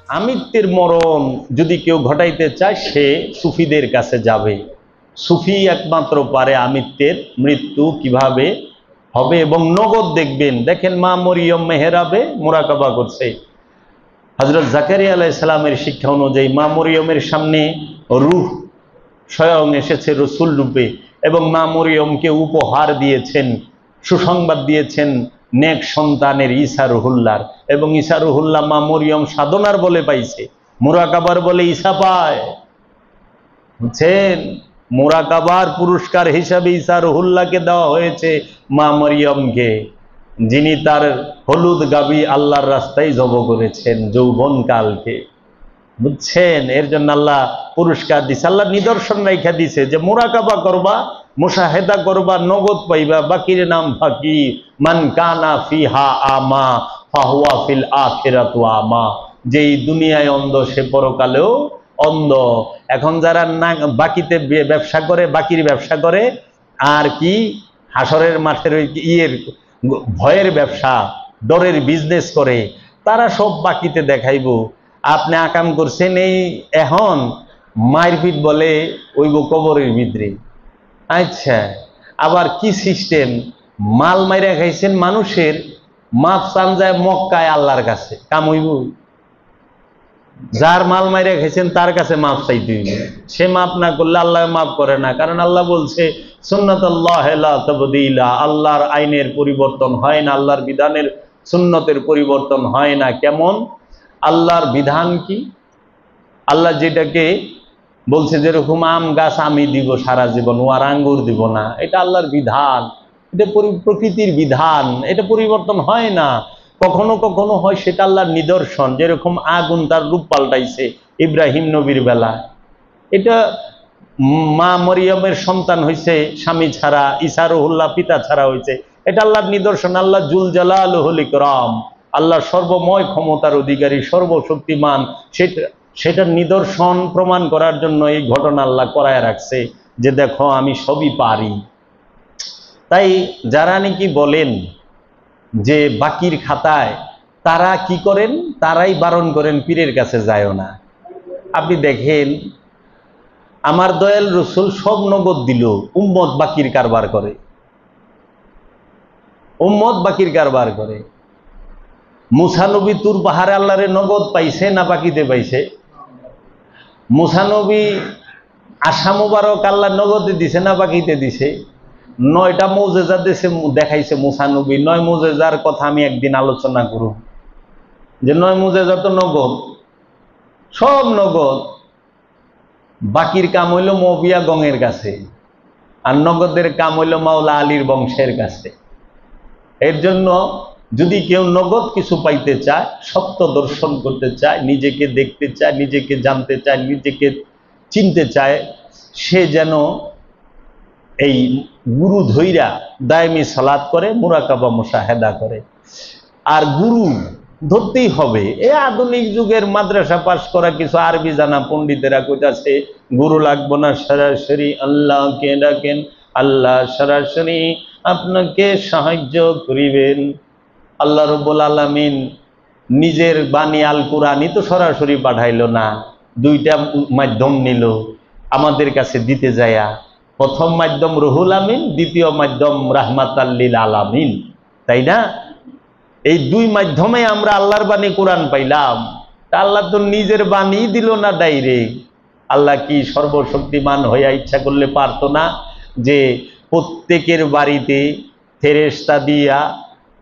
আমিত্বের মরণ যদি কেউ ঘটাইতে চায় সে সুফিদের কাছে যাবে। সুফি একমাত্র পারে আমিত্বের মৃত্যু কিভাবে হবে, এবং নগদ দেখবেন। দেখেন মা মরিয়ম মেহরাবে মোরাকাবা করছে। হযরত জাকারিয়া আলাইহিস সালামের শিক্ষা অনুযায়ী মা মরিয়মের সামনে রূহ স্বয়ং এসেছে রসুল রূপে, এবং মা মরিয়মকে উপহার দিয়েছেন, সুসংবাদ দিয়েছেন নেক সন্তানের ঈসা রুহুল্লাহর। এবং ঈসা রুহুল্লাহ মা মরিয়ম সাধনার বলে পাইছে, মুরাকাবার বলে ঈসা পায়। বুঝছেন, মুরাকাবার পুরস্কার হিসাবে ঈসা রুহুল্লাহকে দেওয়া হয়েছে মা মরিয়মকে, যিনি তার হলুদ গাবি আল্লাহর রাস্তায় জব করেছেন যৌবনকালকে। বুঝছেন, এর জন্য আল্লাহ পুরস্কার দিছে, আল্লাহ নিদর্শন রাইখা দিছে যে মুরাকাবা করবা, মুশাহেদা করবা, নগদ পাইবা। বাকির নাম ফাকি, মান কানা ফিহা আমা ফাহুয়া ফিল আখিরাতু আমা। যেই দুনিয়ায় অন্ধ সে পরকালেও অন্ধ। এখন যারা না বাকিতে ব্যবসা করে, বাকির ব্যবসা করে, আর কি হাসরের মাঠের ওই ইয়ের ভয়ের ব্যবসা, ডরের বিজনেস করে, তারা সব বাকিতে দেখাইব। আপনি আকাম করছেন এই এখন মারপিট বলে ওইব কবরের ভিতরে। আচ্ছা, আবার কি সিস্টেম, মাল মাইরা খাইছেন মানুষের, মাপ চান যায় মক্কায় আল্লাহর কাছে, কাম হইব? যার মাল মাইরা খাইছেন তার কাছে মাপ চাইতে হইব। সে মাপ না করলে আল্লাহ মাপ করে না, কারণ আল্লাহ বলছে সুন্নাতুল্লাহি লা তাবদীলা, আল্লাহর আইনের পরিবর্তন হয় না, আল্লাহর বিধানের সুন্নতের পরিবর্তন হয় না। কেমন? আল্লাহর বিধান কি? আল্লাহ যেটাকে বলছে যেরকম আম গাছ আমি দিব সারা জীবন, ও আর আঙ্গুর দিব না, এটা আল্লাহর বিধান, এটা প্রকৃতির বিধান, এটা পরিবর্তন হয় না। কখনো কখনো হয়, সেটা আল্লাহর নিদর্শন। যেরকম আগুন তার রূপ পাল্টাইছে ইব্রাহিম নবীর বেলা, এটা মা মরিয়মের সন্তান হয়েছে স্বামী ছাড়া, ঈসা রুহুল্লাহ পিতা ছাড়া হয়েছে, এটা আল্লাহর নিদর্শন। আল্লাহ জুল জালালুল ইকরাম, আল্লাহ সর্বময় ক্ষমতার অধিকারী, সর্বশক্তিমান, সেটার নিদর্শন প্রমাণ করার জন্য এই ঘটনা আল্লাহ করায় রাখছে যে দেখো আমি সবই পারি। তাই যারা নাকি বলেন যে বাকির খাতায়, তারা কি করেন, তারাই বারণ করেন পীরের কাছে যায়ও না। আপনি দেখেন আমার দয়াল রসুল সব নগদ দিল, উম্মত বাকির কারবার করে, উম্মত বাকির কারবার করে। মুসা নবী তুর পাহাড়ে আল্লাহরে নগদ পাইছে না বাকিতে পাইছে? মুসা নবী আশা মুবারক আল্লাহ নগদে দিছে না বাকিতে দিছে? 9টা মুজেজা দেখাইছে মুসা নবী। 9 মুজেজার কথা আমি একদিন আলোচনা করব, যে 9 মুজেজা তো নগদ, সব নগদ। বাকির কাম হইল মবিয়া গঙের কাছে, আর নগদের কাম হইল মাওলা আলীর বংশের কাছে। এর জন্য যদি কেউ নগদ কিছু পাইতে চায়, সত্য দর্শন করতে চায়, নিজেকে দেখতে চায়, নিজেকে জানতে চায়, নিজেকে চিনতে চায়, সে যেন এই গুরু ধইরা দায়মি সালাত করে, মুরাকাবা মুশাহেদা করে। আর গুরু ধরতেই হবে। এই আধুনিক যুগের মাদ্রাসা পাশ করা কিছু আরবি জানা পণ্ডিতেরা কইতাছে গুরু লাগবো না, সরাসরি আল্লাহকে ডাকেন, আল্লাহ সরাসরি আপনাকে সাহায্য করিবেন। আল্লাহ রাব্বুল আলামিন নিজের বাণী আল কুরআনই তো সরাসরি পাঠাইলো না, 2টা মাধ্যম নিল আমাদের কাছে দিতে যায়া। প্রথম মাধ্যম রুহুল আমিন, দ্বিতীয় মাধ্যম রাহমাতাল লিল আলামিন, তাই না? এই 2 মাধ্যমে আমরা আল্লাহর বাণী কোরআন পাইলাম। তা আল্লাহ তো নিজের বাণী দিল না ডাইরেক্ট। আল্লাহ কি সর্বশক্তিমান হইয়া ইচ্ছা করলে পারতো না যে প্রত্যেকের বাড়িতে ফেরেশতা দিয়া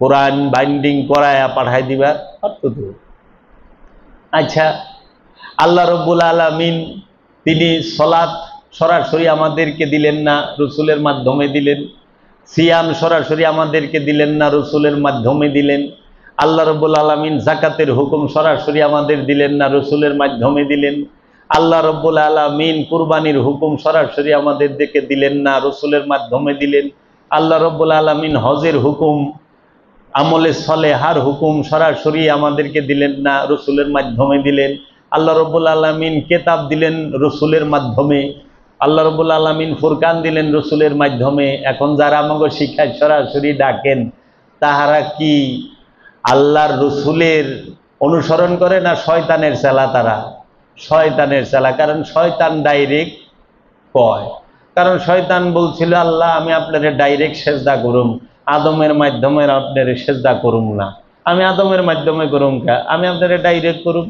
কোরআন বাইন্ডিং করায়া পাঠাই দিবার? পারতো তো। আচ্ছা, আল্লাহ রাব্বুল আলামিন তিনি সালাত সরাসরি আমাদেরকে দিলেন না, রসুলের মাধ্যমে দিলেন। সিয়াম সরাসরি আমাদেরকে দিলেন না, রসুলের মাধ্যমে দিলেন। আল্লাহ রাব্বুল আলামিন যাকাতের হুকুম সরাসরি আমাদের দিলেন না, রসুলের মাধ্যমে দিলেন। আল্লাহ রাব্বুল আলামিন কুরবানির হুকুম সরাসরি আমাদেরকে দিলেন না, রসুলের মাধ্যমে দিলেন। আল্লাহ রাব্বুল আলামিন হজের হুকুম, আমলে সলেহার হুকুম সরাসরি আমাদেরকে দিলেন না, রসুলের মাধ্যমে দিলেন। আল্লাহ রাব্বুল আলামিন কিতাব দিলেন রসুলের মাধ্যমে। আল্লাহ রাব্বুল আলামিন ফুরকান দিলেন রসুলের মাধ্যমে। এখন যারা আমাকে শিক্ষায় সরাসরি ডাকেন, তাহারা কি আল্লাহর রসুলের অনুসরণ করে না শয়তানের চেলা তারা? শয়তানের চেলা। কারণ শয়তান ডাইরেক্ট কয়, কারণ শয়তান বলছিল আল্লাহ আমি আপনারে ডাইরেক্ট সেজদা করুম, আদমের মাধ্যমে আপনারে সেজদা করুম না, আমি আদমের মাধ্যমে করুম কা, আমি আপনারে ডাইরেক্ট করুম।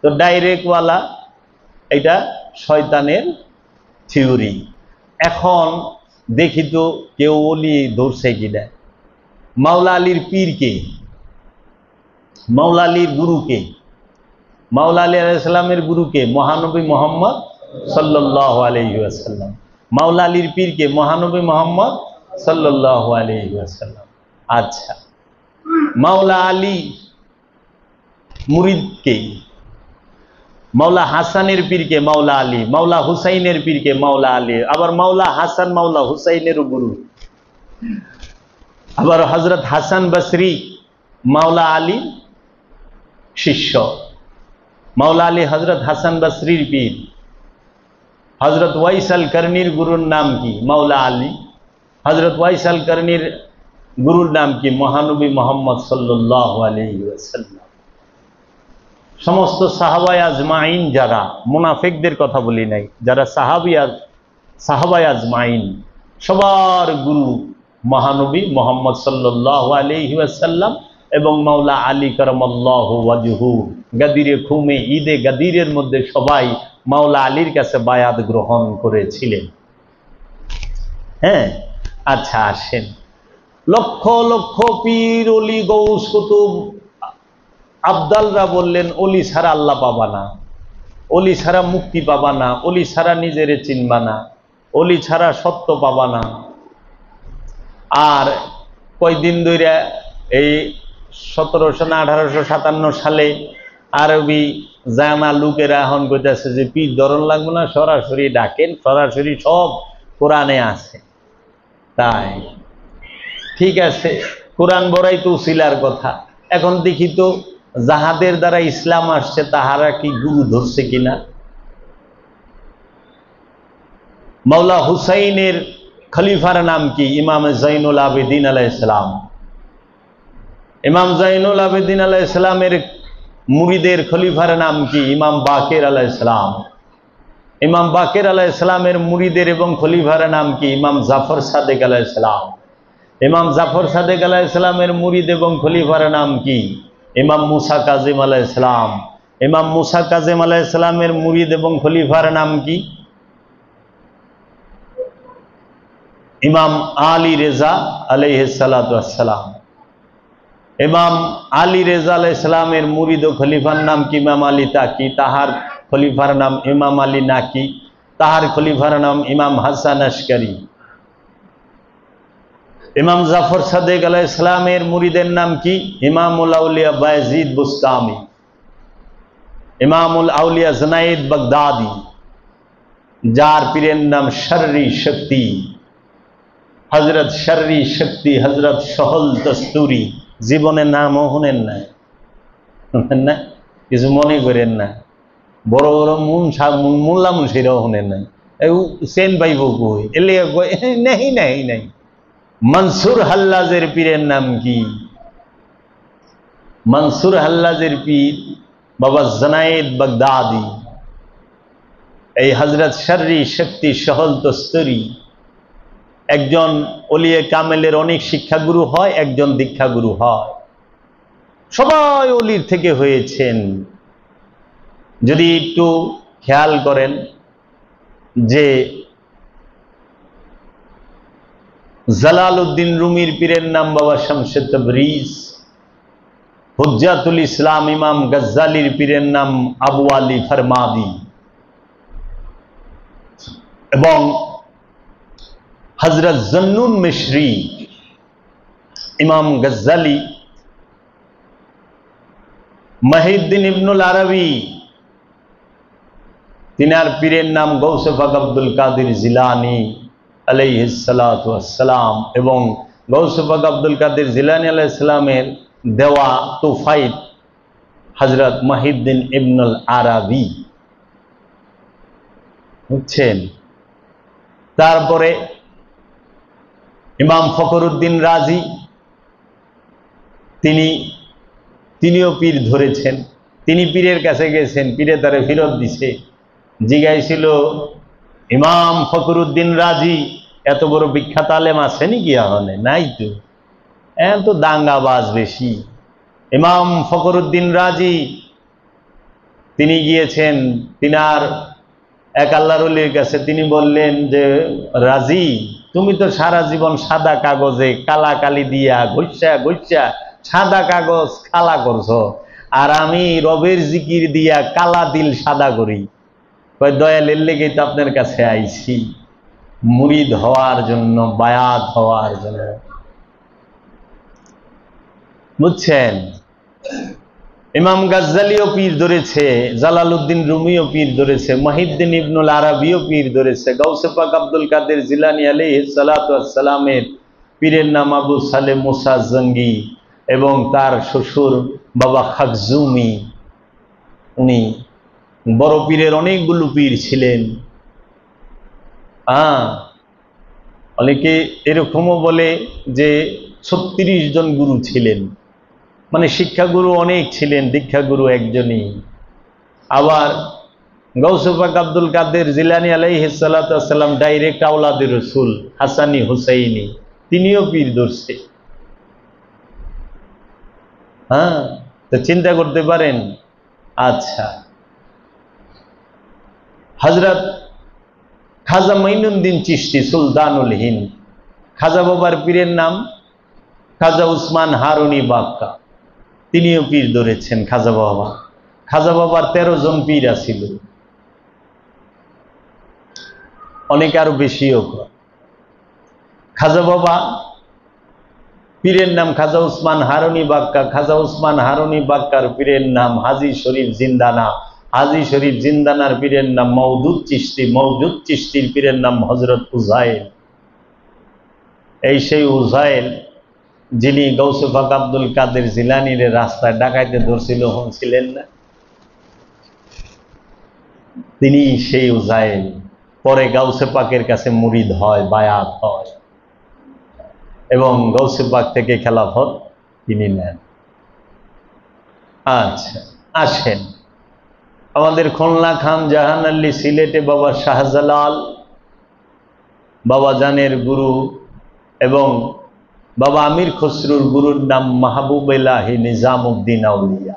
তো ডাইরেক্ট ওয়ালা এটা শয়তানের থিওরি। এখন দেখি তো কেউ ওলি ধরছে কিনা। মাওলা আলীর পীর কে? মাওলা আলীর গুরু কে? মাওলা আলী আলাইহিস সালামের গুরু কে? মহানবী মুহাম্মদ সাল্লাল্লাহু আলাইহি ওয়াসাল্লাম। মাওলা আলীর পীর কে? মহানবী মুহাম্মদ সাল্লাল্লাহু আলাইহি ওয়াসাল্লাম। আচ্ছা, মাওলা আলী মুরিদ কে? মাওলা হাসানের পীর কে? মাওলা আলী। মাওলা হুসাইনের পীর কে? মাওলা আলী। আবার মাওলা হাসান মাওলা হুসাইনের গুরু। আবার হযরত হাসান বসরি মাওলা আলী শিষ্য। মাওলা আলী হযরত হাসান বসরির পীর। হযরত ওয়াইসাল করনির গুরুর নাম কি? মাওলা আলী। হযরত ওয়াইসাল করনির গুরুর নাম কি? মহানবী মুহাম্মদ সাল্লাল্লাহু আলাইহি ওয়াসাল্লাম। সমস্ত সাহাবায়ে আজমাইন, যারা মুনাফিকদের কথা বলি নাই, যারা সাহাবায়ে আজমাইন সবার গুরু মহানবী মুহাম্মদ সাল্লাল্লাহু আলাইহি ওয়াসাল্লাম এবং মাওলা আলী কারামাল্লাহু ওয়াজহু। গাদিরে খুমে ঈদে গাদিরের মধ্যে সবাই মাওলা আলীর কাছে বায়াত গ্রহণ করেছিলেন। হ্যাঁ, আচ্ছা আসেন, লক্ষ লক্ষ পীর অলি গৌস কুতুব আবদালরা বললেন অলি ছাড়া আল্লাহ পাবা না, অলি ছাড়া মুক্তি পাবা না, অলি ছাড়া নিজেরে চিনবা না, অলি ছাড়া সত্য পাবা না। আর কয়দিন ধরে এই 1700 না 1857 সালে আরবি জানা লোকেরা এখন কইতেছে যে পীর ধরন লাগবে না, সরাসরি ডাকেন, সরাসরি সব কোরআনে আছে। তাই ঠিক আছে, কোরআন বড়াই তো উসিলার কথা। এখন দেখি তো যাহাদের দ্বারা ইসলাম আসছে তাহারা কি গুরু ধরছে কিনা। মাওলা হুসাইনের খলিফার নাম কি? ইমাম জাইনুল আবেদিন আলাইহিস সালাম। ইমাম জাইনুল আবেদিন আলাইহিস সালামের মুরিদের খলিফার নাম কি? ইমাম বাকের আলাইহিস সালাম। ইমাম বাকের আলাইহিস সালামের মুরিদের এবং খলিফার নাম কি? ইমাম জাফর সাদেক আলাইহিস সালাম। ইমাম জাফর সাদেক আলাইহিস সালামের মুরিদ এবং খলিফার নাম কি? ইমাম মুসা কাজিম আলাইহিস সালাম। ইমাম মুসা কাজিম আলাইহিস সালামের মুরিদ এবং খলিফার নাম কি? ইমাম আলী রেজা আলাইহিস সালাতু ওয়াস সালাম। ইমাম আলী রেজা আলাইহিস সালামের মুরিদ ও খলিফার নাম কি? ইমাম আলী তাকি। তাহার খলিফার নাম ইমাম আলী নাকি। তাহার খলিফার নাম ইমাম হাসান আশকারি। ইমাম জাফর সাদেক আলাইহিস সালামের মুরিদের নাম কি? ইমামুল আউলিয়া বায়জিদ বুস্তামি। ইমামুল আউলিয়া জুনাইদ বাগদাদি, যার পীরের নাম শর্রি শক্তি, হযরত শর্রি শক্তি, হযরত সহল দস্তুরি। জীবনের নামও শুনেন না, কিছু মনে করেন না, বড় বড় মোল্লা মুন্সিরাও শুনেন না, সেন পাইব কই এলে নেই নাই নাই। মনসুর হাল্লাজের পীরের নাম কি? মনসুর হাল্লাজের পীর বাবা জুনাইদ বাগদাদি। এই হযরত শর্রি শক্তি সহল দস্তুরি একজন ওলিয়ে কামেলের অনেক শিক্ষাগুরু হয়, একজন দীক্ষাগুরু হয়। সবাই ওলির থেকে হয়েছেন। যদি একটু খেয়াল করেন যে জালালউদ্দিন রুমির পীরের নাম বাবা শামসে তাবরিজ। হুজ্জাতুল ইসলাম ইমাম গজ্জালির পীরের নাম আবু আলী ফরমাদি। এবং হযরত জন্নুন মিশরি, ইমাম গজ্জালি, মহিউদ্দিন ইবনুল আরবি, তিনার পীরের নাম গৌসে পাক আব্দুল কাদের জিলানী আলাইহিস সালাতু ওয়াস সালাম। এবং গৌসে পাক আব্দুল কাদের জিলানী আলাইহিস সালামের দেওয়া তুফাইল হযরত মহিউদ্দিন ইবনুল আরবি, বুঝছেন। তারপরে ইমাম ফখরুদ্দিন রাজি, তিনি তিনিও পীর ধরেছেন। তিনি পীরের কাছে গেছেন, পীরে তারে ফেরত দিছে। জিগাইছিল, ইমাম ফখরুদ্দিন রাজি এত বড় বিখ্যাত আলেম আছে নাকি? এখানে নাই তো, এত দাঙ্গাবাজ বেশি। ইমাম ফখরুদ্দিন রাজি তিনি গিয়েছেন তিনার এক আল্লাহর ওলির কাছে। তিনি বললেন যে, রাজি, তুমি তো সারা জীবন সাদা কাগজে কালা কালি দিয়া ঘষা ঘষা সাদা কাগজ কালা করছো, আর আমি রবের জিকির দিয়া কালা দিল সাদা করি। কয়, দয়ালের লেগে তো আপনার কাছে আইছি, মুরিদ হওয়ার জন্য, বায়াত হওয়ার জন্য। বুঝছেন? ইমাম গাজ্জালিও পীর ধরেছে, জালালউদ্দিন রুমিও পীর ধরেছে, মুহিউদ্দিন ইবনুল আরাবিও পীর ধরেছে। গাউসে পাক আব্দুল কাদের জিলানী আলাইহিস সালাতু ওয়াস সালামের পীরের নাম আবু সালেম মুসা জঙ্গি, এবং তার শ্বশুর বাবা খাকজুমি। উনি বড় পীরের অনেকগুলো পীর ছিলেন। অনেকে এরকমও বলে যে 36 জন গুরু ছিলেন, মানে শিক্ষাগুরু অনেক ছিলেন, দীক্ষাগুরু একজনই। আবার গাউসে পাক আব্দুল কাদের জিলানী আলাইহিস সালাতু ওয়াস সালাম ডাইরেক্ট আওলাদে রসুল, হাসানি হুসাইনি, তিনিও পীর ধরছে। তো চিন্তা করতে পারেন। আচ্ছা, হযরত খাজা মাইনুদ্দিন চিশতি সুলতানুল হিন্দ, খাজা বাবার পীরের নাম খাজা উসমান হারুনি বাক্কা, তিনিও পীর ধরেছেন খাজা বাবা। খাজা বাবার 13 জন পীর আছিল, অনেকে আরো বেশিও। খাজা বাবা পীরের নাম খাজা উসমান হারুনি বাক্কা। খাজা উসমান হারুনি বাক্কার পীরের নাম হাজি শরীফ জিন্দানা। হাজি শরীফ জিন্দানার পীরের নাম মওদুদ চিশতি। মওদুদ চিশতির পীরের নাম হযরত উজাইল। এই সেই উজাইল যিনি গাউসে পাক আব্দুল কাদের জিলানীর রাস্তায় ডাকাইতে ধরছিল, ছিলেন না? তিনি সেই উজাইল। পরে গাউসে পাকের কাছে মুরিদ হয়, বায়াত হয়, এবং গাউসে পাক থেকে খেলাফত তিনি নেন। আচ্ছা, আসেন আমাদের খুলনা খান জাহান আলী সিলেটে বাবা শাহজালাল, বাবা জানের গুরু, এবং বাবা আমির খসরুর গুরুর নাম মাহবুব এলাহি নিজামউদ্দিন আউলিয়া।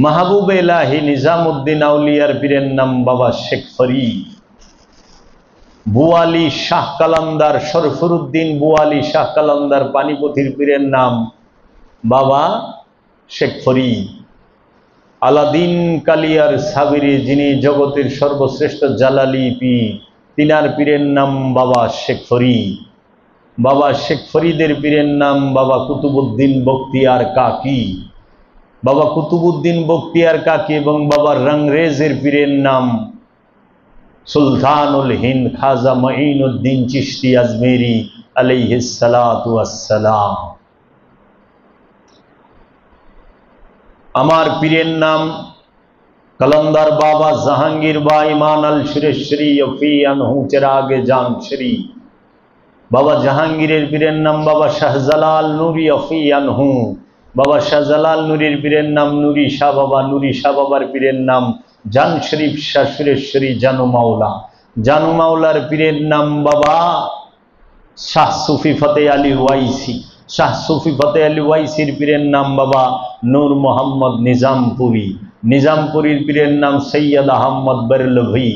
মাহবুব এলাহি নিজামউদ্দিন আউলিয়ার পীরের নাম বাবা শেখ ফরিদ। বুয়ালি শাহ কালান্দার শরফুরউদ্দিন বুয়ালি শাহ কালান্দার পানিপথির পীরের নাম বাবা শেখ ফরিদ। আলাদিন কালিয়ার সাবিরি, যিনি জগতের সর্বশ্রেষ্ঠ জালালি পীর, তিনার পীরের নাম বাবা শেখ ফরিদ। বাবা শেখ ফরিদের পীরের নাম বাবা কুতুবউদ্দিন বখতিয়ার কাকি। বাবা কুতুবউদ্দিন বখতিয়ার কাকি এবং বাবা রংরেজের পীরের নাম সুলতানুল হিন্দ খাজা মঈনুদ্দিন চিশতি আজমেরি আলাইহিস সালাতু ওয়াস সালাম। আমার পীরের নাম কলন্দার বাবা জাহাঙ্গীর বা ইমান আল সুরেশ্বরী ফি আনহু চিরাগে জান শ্রী। বাবা জাহাঙ্গীরের পীরের নাম বাবা শাহজালাল নুরি ফি আনহু। বাবা শাহজালাল নুরির পীরের নাম নুরি শাহ বাবা। নুরি শাহ বাবার পীরের নাম জান শরীফ শাহ সুরেশ্বরী জানু মাওলা। জানু মাওলার পীরের নাম বাবা শাহ সুফি ফতে আলী ওয়াইসি। শাহ সুফি ফতে আলী ওয়াইসির পীরের নাম বাবা নূর মোহাম্মদ নিজামপুরি। নিজামপুরীর পীরের নাম সৈয়দ আহমদ বেরলভি।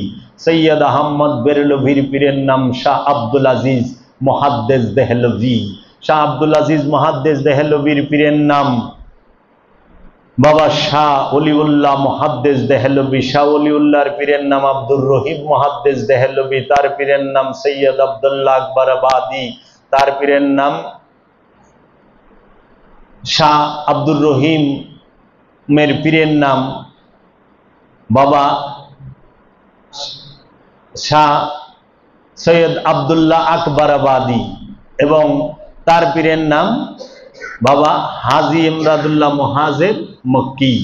সৈয়দ আহমদ বেরলভির পীরের নাম শাহ আব্দুল আজিজ মুহাদ্দিস দেহলভি। শাহ আব্দুল আজিজ মুহাদ্দিস দেহলভির পীরের নাম বাবা শাহ অলিউল্লাহ মুহাদ্দিস দেহলভি। শাহ অলিউল্লাহর পীরের নাম আব্দুর রহিম মুহাদ্দিস দেহলভি। তার পীরের নাম সৈয়দ আব্দুল্লাহ আকবর আবাদি। তার পীরের নাম শাহ আব্দুর রহিম মের পীরের নাম বাবা শাহ সৈয়দ আব্দুল্লাহ আকবর আবাদি, এবং তার পীরের নাম বাবা হাজি ইমদাদুল্লাহ মুহাজের মক্কি।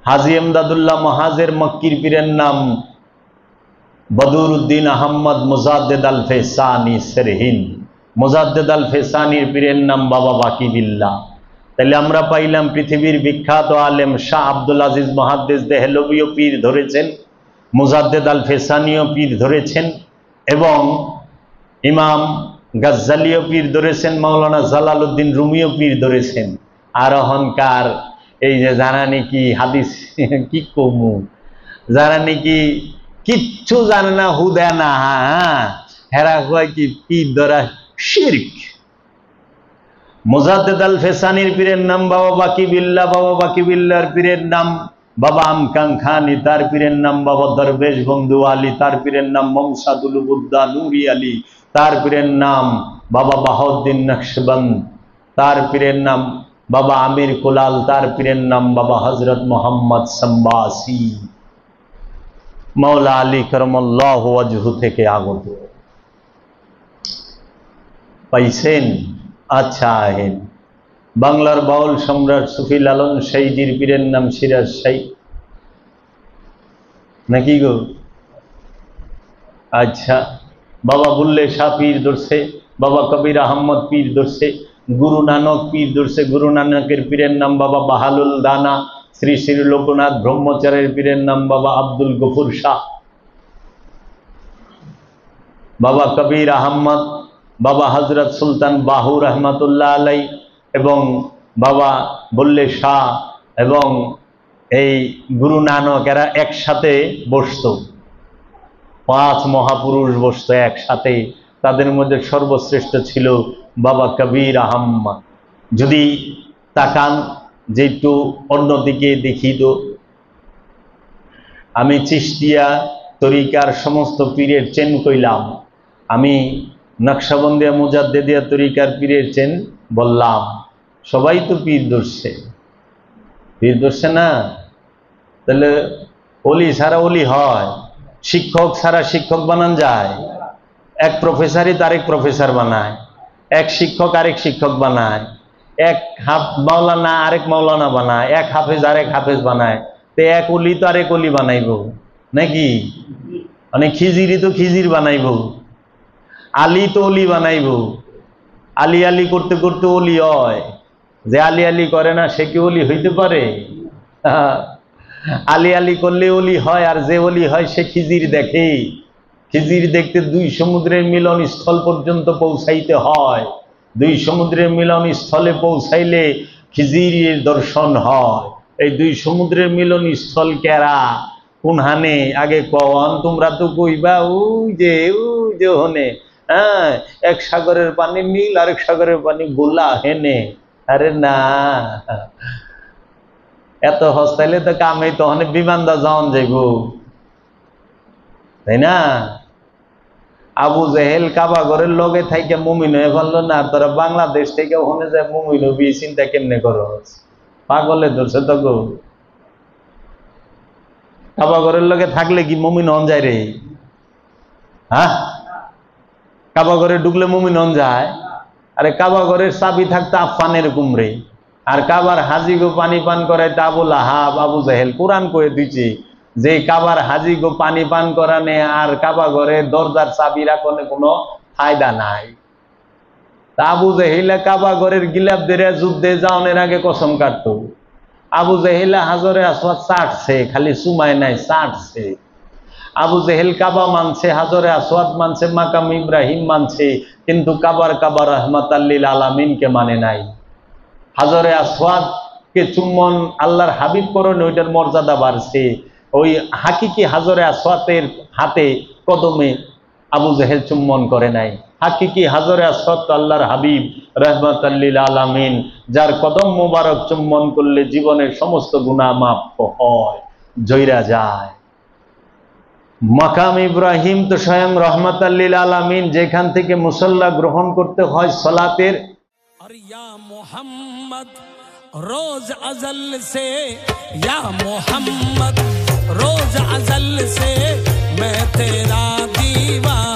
হাজি ইমদাদুল্লাহ মুহাজের মক্কির পীরের নাম বদরুদ্দিন আহমদ মুজাদ্দেদ আল ফেসানি সেরহিন। মুজাদ্দেদ আল ফেসানির পীরের নাম বাবা বাকি বিল্লাহ। তাহলে আমরা পাইলাম পৃথিবীর বিখ্যাত আলেম শাহ আব্দুল আজিজ মুহাদ্দিস দেহলভিও পীর ধরেছেন, মুজাদ্দেদ আল ফেসানিও পীর ধরেছেন, এবং ইমাম গাজ্জালিও পীর ধরেছেন, মাওলানা জালালউদ্দিন রুমিও পীর ধরেছেন। আর অহংকার এই যে যারা নাকি হাদিস কি কমু, যারা নাকি কিচ্ছু জানে না, হুদা না, হেরা কয় কি পীর ধরা শিরক। মুজাদ্দেদ আল ফেসানির পীরের নাম বাবা বাকিবিল্লাহ, বাবা বাকিবিল্লাহর পীরের নাম বাবা আমকাংখানি, তার পীরের নাম বাবা দরবেশ বন্ধু আলী, তার পীরের নাম মমসাদুল বুদ্দা নুরি আলী, তার পীরের নাম বাবা বাহাউদ্দিন নকশবন্দ, তার পীরের নাম বাবা আমির কুলাল, তার পীরের নাম বাবা হযরত মোহাম্মদ সম্বাসী, মাওলা আলী করমুল্লাহু ওয়াজহু থেকে আগত। পাইছেন? আচ্ছা আহেন। বাংলার বাউল সম্রাট সুফি লালন শাহীজির পীরের নাম সিরাজ শাহী নাকি গো? আচ্ছা, বাবা বুল্লে শাহ পীর ধরছে, বাবা কবির আহমদ পীর ধরছে, গুরু নানক পীর ধরছে, গুরু নানকের পীরের নাম বাবা বাহালুল দানা, শ্রী শ্রী লোকনাথ ব্রহ্মচারীর পীরের নাম বাবা আব্দুল গফুর শাহ, বাবা কবির আহমদ, বাবা হযরত সুলতান বাহু রহমাতুল্লাহ আলাই, এবং বাবা বুল্লে শাহ এবং এই গুরু নানক এরা একসাথে বসত, 5 মহাপুরুষ বসত একসাথে। তাদের মধ্যে সর্বশ্রেষ্ঠ ছিল বাবা কবির আহমদ। যদি তাকান যে একটু অন্যদিকে দেখি তো, আমি চিশতিয়া তরিকার সমস্ত পীরের চেন কইলাম, আমি নকশবন্দিয়া মুজাদ্দেদিয়া তরিকার পীরের চেন বললাম, সবাই তো পীর ধরছে, পীর ধরছে না? তাহলে ওলি ছাড়া ওলি হয়? শিক্ষক ছাড়া শিক্ষক বানান যায়? এক প্রফেসরই তো আরেক প্রফেসর বানায়, এক শিক্ষক আরেক শিক্ষক বানায়, এক মাওলানা আরেক মাওলানা বানায়, এক হাফেজ আরেক হাফেজ বানায়, তো এক অলি তো আরেক অলি বানাইব নাকি? মানে খিজিরি তো খিজির বানাইব, আলী তো অলি বানাইব। আলী আলী করতে করতে অলি হয়, যে আলী আলী করে না সে কি অলি হইতে পারে? আলী আলী করলে অলি হয়, আর যে অলি হয় সে খিজির দেখে। খিজির দেখতে 2 সমুদ্রের মিলন স্থল পর্যন্ত পৌঁছাইতে হয়, 2 সমুদ্রের মিলন স্থলে পৌঁছাইলে খিজিরের দর্শন হয়। এই 2 সমুদ্রের মিলন স্থল কেরা কোন হানে আগে কন? তোমরা তো কইবা ওই যে হনে, হ্যাঁ, এক সাগরের পানি নীল, আরেক সাগরের পানি গোলা হেনে। আরে না, এত হস্তাইলে তো কামে তখন বিমানদা যাওয়ান যাইব, তাই না? আবু জেহেল কাবা ঘরের লগে থাইকে মুমিন হয়ে পারলো না, আর তোরা বাংলাদেশ থেকে ওখানে যায় মুমিন হবি, চিন্তা কেমনে করো? পাগলে ধরছে তো গো। কাবা ঘরের লগে থাকলে কি মুমিন হন যায় রে? হ্যাঁ, কাবা ঘরে ঢুকলে মুমিন হন যায়? আরে কাবা ঘরের চাবি থাকতে আফানের কুমড়ে, আর কাবার হাজি গো পানি পান করে তা আবু লাহাব আবু জেহেল। কোরআন কয়ে দিচ্ছে যে কাবার হাজি গো পানি পান করানে আর কাবা ঘরে দরজার চাবি রাখনে কোনো ফায়দা নাই। তা আবু জেহেলা কাবা ঘরের গিলাপ দেরে যুদ্ধে যাওয়ার আগে কসম কাটতো। আবু জেহেলা হাজরে আসওয়াদ চাটছে, খালি সুমায় নাই, চাটছে। আবু জেহেল কাবা মানছে, হাজরে আসওয়াদ মানছে, মাকাম ইব্রাহিম মানছে, কিন্তু কাবা রহমাতাল লিল আলামিনকে মানে নাই। হাজরে আসওয়াদকে চুম্বন আল্লাহর হাবিব করনে, ওইটার মর্যাদা বাড়ছে। ওই হাকিকি হাজরে আসওয়াদের হাতে কদমে আবু জেহেল চুম্বন করে নাই। হাকিকি হাজরে আসওয়াদ আল্লাহর হাবিব রহমাতাল লিল আলামিন, যার কদম মোবারক চুম্বন করলে জীবনের সমস্ত গুনাহ মাফ হয়, জয়রা যায়। মাকাম ইব্রাহিম তো স্বয়ং রহমাতাল লিল আলামিন, যেখান থেকে মুসল্লা গ্রহণ করতে হয় সালাতের। और या मोहम्मद रोज अजल से, या मोहम्मद रोज अजल से मैं तेरा दीवाना।